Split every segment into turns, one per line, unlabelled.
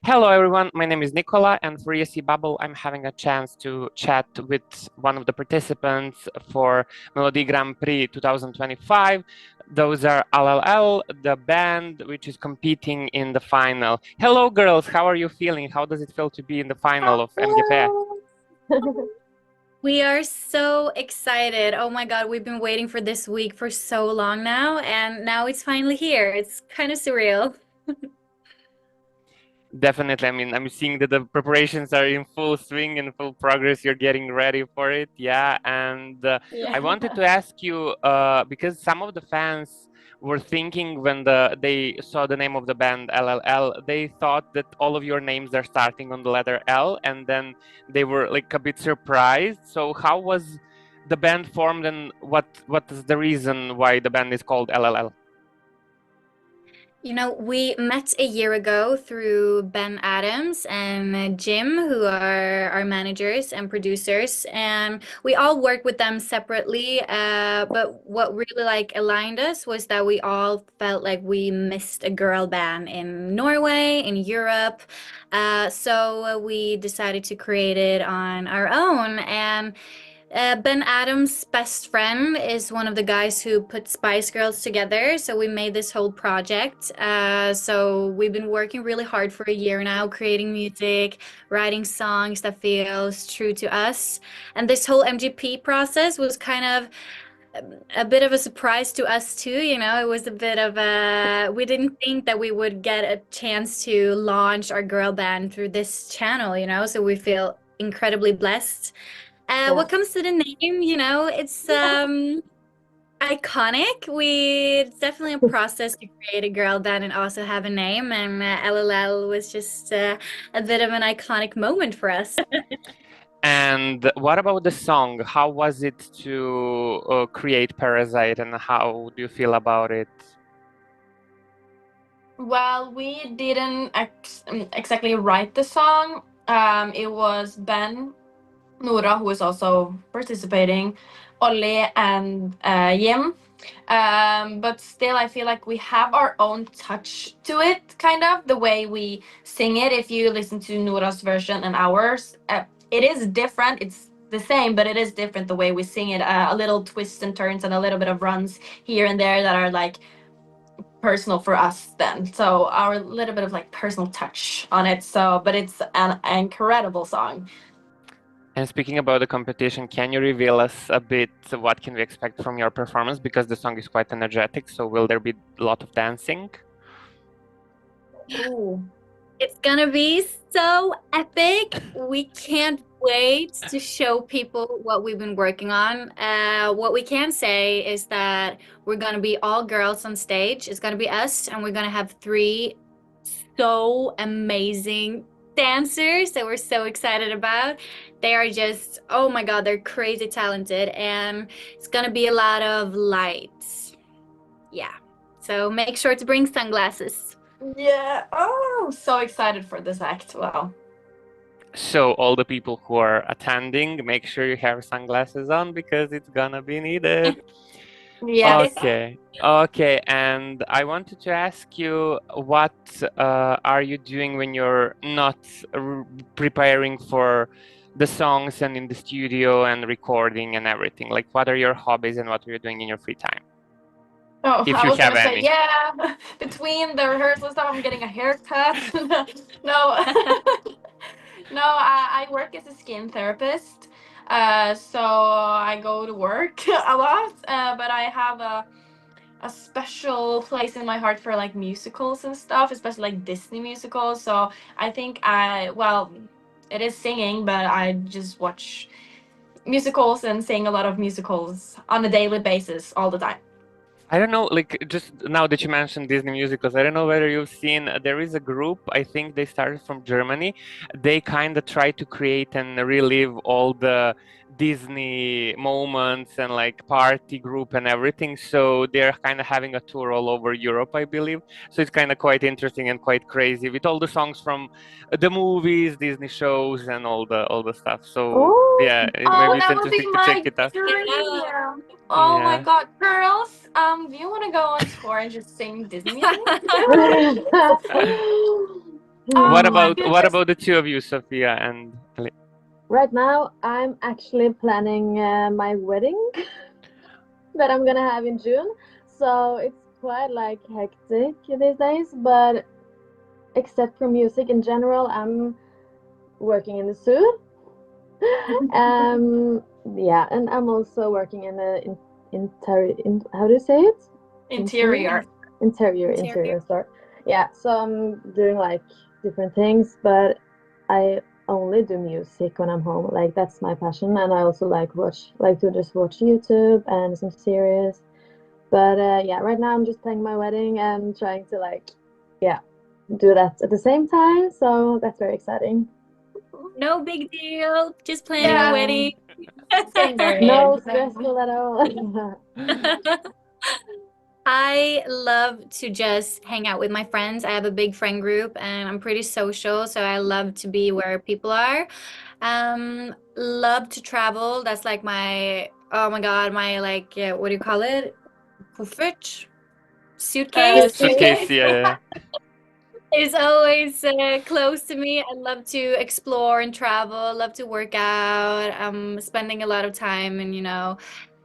Hello everyone, my name is Nikola, and for ESCBubble I'm having a chance to chat with one of the participants for Melodi Grand Prix 2025. Those are LLL, the band which is competing in the final. Hello girls, how are you feeling? How does it feel to be in the final of MGP?
We are so excited. Oh my God, we've been waiting for this week for so long now, and now it's finally here. It's kind of surreal.
Definitely. I mean, I'm seeing that the preparations are in full swing and full progress. You're getting ready for it. Yeah. And I wanted
Yeah.
to ask you because some of the fans were thinking when they saw the name of the band LLL, they thought that all of your names are starting on the letter L, and then they were like a bit surprised. So how was the band formed, and what is the reason why the band is called LLL?
You know, we met a year ago through Ben Adams and Jim, who are our managers and producers, and we all work with them separately. But what really aligned us was that we all felt like we missed a girl band in Norway, in Europe. So we decided to create it on our own, and Ben Adams' best friend is one of the guys who put Spice Girls together. So we made this whole project. So we've been working really hard for a year now, creating music, writing songs that feels true to us. And this whole MGP process was kind of a bit of a surprise to us too. You know, it was a bit of a, we didn't think that we would get a chance to launch our girl band through this channel, you know, so we feel incredibly blessed.
Yeah.
What comes to the name, you know, it's iconic. It's definitely a process to create a girl band and also have a name, and LLL was just a bit of an iconic moment for us.
And what about the song? How was it to create Parasite, and how do you feel about it?
Well, we didn't exactly write the song. It was Ben, Nora, who is also participating, Ollie, and Yim. But still, I feel like we have our own touch to it, kind of the way we sing it. If you listen to Nora's version and ours, it is different. It's the same, but it is different the way we sing it. A little twists and turns and a little bit of runs here and there that are like personal for us then. So our little bit of like personal touch on it. So, but it's an incredible song.
And speaking about the competition, can you reveal us a bit what can we expect from your performance? Because the song is quite energetic, so will there be a lot of dancing?
Ooh.
It's gonna be so epic. We can't wait to show people what we've been working on. What we can say is that we're gonna be all girls on stage. It's gonna be us, and we're gonna have three so amazing dancers that we're so excited about. They are just, oh my God, they're crazy talented, and it's gonna be a lot of lights. Yeah. So make sure to bring sunglasses.
Yeah. Oh, so excited for this act. Wow.
So all the people who are attending, make sure you have sunglasses on because it's gonna be needed.
Yes.
Okay, okay. And I wanted to ask you, what are you doing when you're not preparing for the songs and in the studio and recording and everything? Like, what are your hobbies and what are you doing in your free time,
Oh,
if
I
you
was
have
gonna say,
any?
yeah, between the rehearsal stuff, I'm getting a haircut. No, no, I work as a skin therapist. So I go to work a lot, but I have a special place in my heart for like musicals and stuff, especially like Disney musicals. So I think well, it is singing, but I just watch musicals and sing a lot of musicals on a daily basis all the time.
I don't know, like just now that you mentioned Disney musicals, I don't know whether you've seen, there is a group, I think they started from Germany. They kind of try to create and relive all the Disney moments and like party group and everything. So they're kind of having a tour all over Europe, I believe. So it's kind of quite interesting and quite crazy with all the songs from the movies, Disney shows, and all the stuff. So yeah,
Oh,
maybe it's
that would be
interesting to check
my
it out.
dream. Oh my
Yeah.
God, girls, do you want to go on tour and just sing Disney music?
What
Oh my goodness.
about the two of you, Sophia and Ali?
Right now, I'm actually planning my wedding that I'm gonna have in June. So it's quite like hectic these days, but except for music in general, I'm working in the zoo. Yeah, and I'm also working in a how do you say it?
Interior.
Interior store. Yeah, so I'm doing like different things, but I only do music when I'm home. Like that's my passion, and I also like to just watch YouTube and some series. But yeah, right now I'm just planning my wedding and trying to yeah, do that at the same time. So that's very exciting.
No big deal. Just planning a
Yeah.
wedding.
Getting married.
No stressful at all.
I love to just hang out with my friends. I have a big friend group and I'm pretty social, so I love to be where people are. Love to travel. That's like my, oh my God, my what do you call it? Buffet? Suitcase
Suitcase,
Suitcase.
yeah.
is always close to me. I love to explore and travel, love to work out. I'm spending a lot of time and,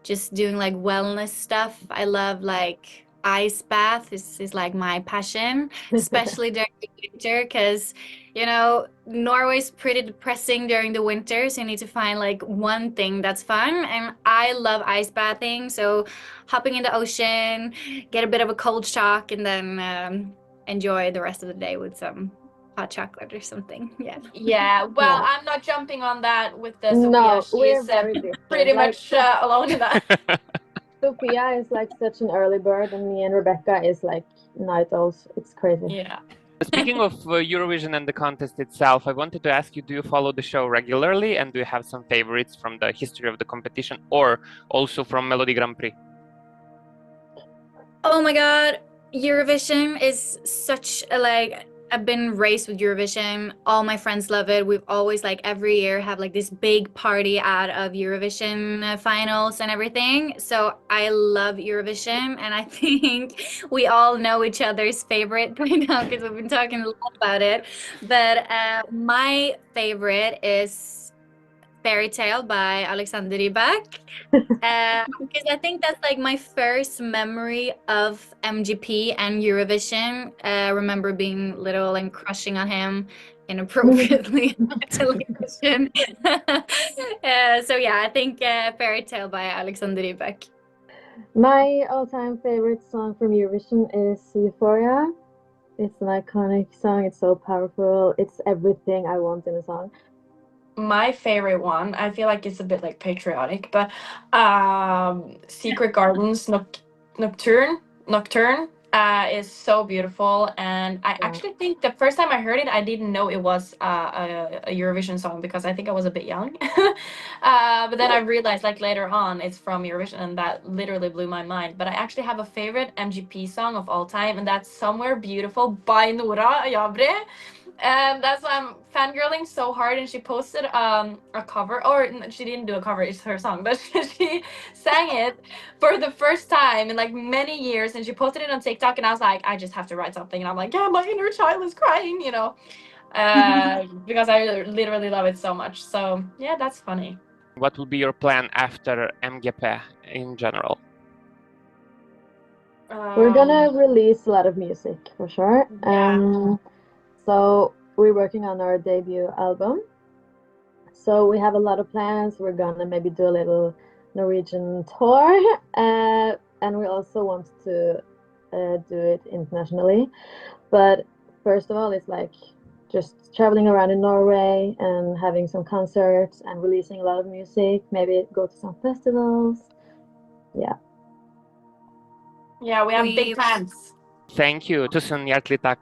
just doing like wellness stuff. I love like ice bath is like my passion, especially during the winter because, Norway's pretty depressing during the winter. So you need to find like one thing that's fun. And I love ice bathing. So hopping in the ocean, get a bit of a cold shock, and then enjoy the rest of the day with some hot chocolate or something. Yeah.
Yeah, well,
Yeah.
I'm not jumping on that with Sophia.
No,
She
we're
is
very different.
pretty
Like
much alone in that.
Sophia is like such an early bird, and me and Rebecca is like night owls. It's crazy.
Yeah.
Speaking of Eurovision and the contest itself, I wanted to ask you, do you follow the show regularly, and do you have some favorites from the history of the competition or also from Melodi Grand Prix?
Oh my God, Eurovision is such a I've been raised with Eurovision. All my friends love it. We've always every year have this big party out of Eurovision finals and everything. So I love Eurovision, and I think we all know each other's favorite by now because we've been talking a lot about it. But my favorite is Fairy Tale by Alexander Rybak. Because I think that's my first memory of MGP and Eurovision. I remember being little and crushing on him inappropriately on television. So yeah, I think Fairy Tale by Alexander Rybak.
My all-time favorite song from Eurovision is Euphoria. It's an iconic song. It's so powerful. It's everything I want in a song.
My favorite one, I feel like it's a bit patriotic, but Secret Gardens Nocturne is so beautiful, and I actually think the first time I heard it, I didn't know it was a Eurovision song because I think I was a bit young. But then I realized later on it's from Eurovision, and that literally blew my mind. But I actually have a favorite MGP song of all time, and that's Somewhere Beautiful by Nora Jabre. And that's why I'm fangirling so hard. And she posted a cover, or she didn't do a cover, it's her song, but she sang it for the first time in many years. And she posted it on TikTok, and I was like, I just have to write something. And I'm like, yeah, my inner child is crying, because I literally love it so much. So yeah, that's funny.
What will be your plan after MGP in general?
We're gonna release a lot of music for sure.
Yeah.
So we're working on our debut album. So we have a lot of plans. We're gonna maybe do a little Norwegian tour, and we also want to do it internationally. But first of all, it's just traveling around in Norway and having some concerts and releasing a lot of music. Maybe go to some festivals. Yeah.
Yeah, we have big plans.
Thank you. Tusen hjertelig takk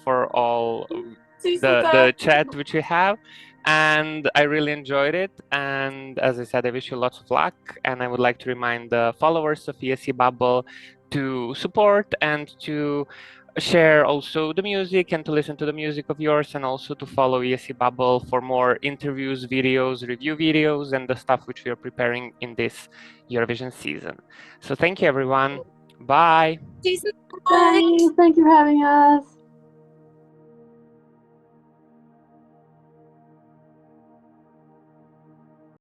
for all
Tusen
the chat which we have. And I really enjoyed it. And as I said, I wish you lots of luck. And I would like to remind the followers of ESCBubble to support and to share also the music and to listen to the music of yours, and also to follow ESCBubble for more interviews, videos, review videos, and the stuff which we are preparing in this Eurovision season. So thank you, everyone. Bye.
Jason,
Thanks. Thank you for having us.